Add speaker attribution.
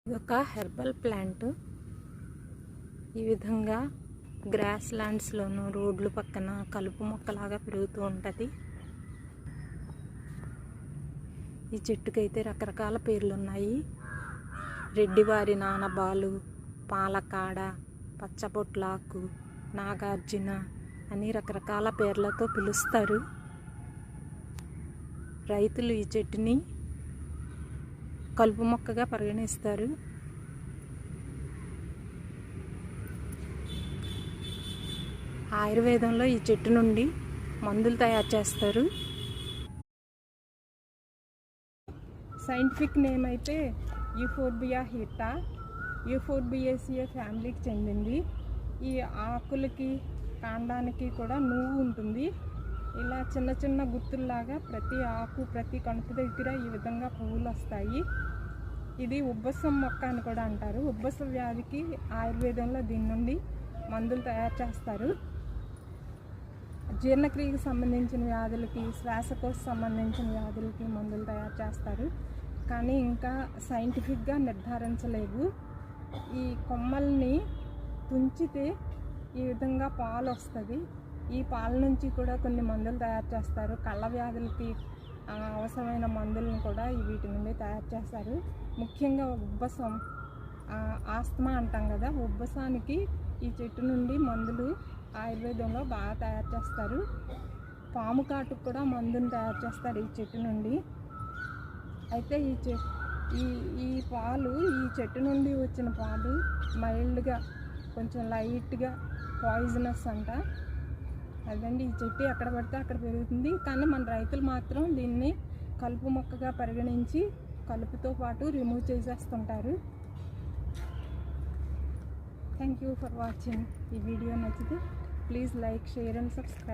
Speaker 1: ఇదొక herbal plant. ఈ విధంగా గ్రాస్ ల్యాండ్స్లోను రోడ్లు పక్కన కలుపు మొక్కలాగా పెరుగుతూ ఉంటుంది. ఈ చెట్టుకైతే రకరకాల పేర్లు ఉన్నాయి. రెడ్డివారి నానబాలు, పాలకాడ, పచ్చబొట్లాకు, నాగార్జున అని రకరకాల పేర్లతో పిలుస్తారు. రైతులు ఈ చెట్టుని కలుపు మొక్కగా పరిగణిస్తారు. ఆయుర్వేదంలో ఈ చెట్టు నుండి మందులు తయారు చేస్తారు. సైంటిఫిక్ నేమ్ అయితే యూఫోర్బియా హిటా, యూఫోర్బియేసియే ఫ్యామిలీకి చెందింది. ఈ ఆకులకి కాండానికి కూడా నువ్వు ఉంటుంది. ఇలా చిన్న చిన్న గుత్తుల్లాగా ప్రతి ఆకు ప్రతి కణుపు దగ్గర ఈ విధంగా పువ్వులు వస్తాయి. ఇది ఉబ్బసం మొక్క అని కూడా అంటారు. ఉబ్బస వ్యాధికి ఆయుర్వేదంలో దీని నుండి మందులు తయారు చేస్తారు. జీర్ణక్రియకు సంబంధించిన వ్యాధులకి, శ్వాసకోశ సంబంధించిన వ్యాధులకి మందులు తయారు చేస్తారు. కానీ ఇంకా సైంటిఫిక్గా నిర్ధారించలేదు. ఈ కొమ్మల్ని తుంచితే ఈ విధంగా పాలు వస్తుంది. ఈ పాల నుంచి కూడా కొన్ని మందులు తయారు చేస్తారు. కళ్ళ వ్యాధులకి అవసరమైన మందులను కూడా వీటి నుండి తయారు చేస్తారు. ముఖ్యంగా ఉబ్బసం, ఆస్తమా అంటాం కదా, ఉబ్బసానికి ఈ చెట్టు నుండి మందులు ఆయుర్వేదంలో బాగా తయారు చేస్తారు. పాము కాటుకు కూడా మందుని తయారు చేస్తారు ఈ చెట్టు నుండి. అయితే ఈ పాలు, ఈ చెట్టు నుండి వచ్చిన పాలు మైల్డ్గా, కొంచెం లైట్గా పాయిజనస్ అంట. అదండి, ఈ చెట్టు ఎక్కడ పడితే అక్కడ పెరుగుతుంది. కానీ మన రైతులు మాత్రం దీన్ని కలుపు మొక్కగా పరిగణించి కలుపుతో పాటు రిమూవ్ చేసేస్తుంటారు. Thank you for watching. ఈ వీడియో నచ్చితే please like, share and subscribe.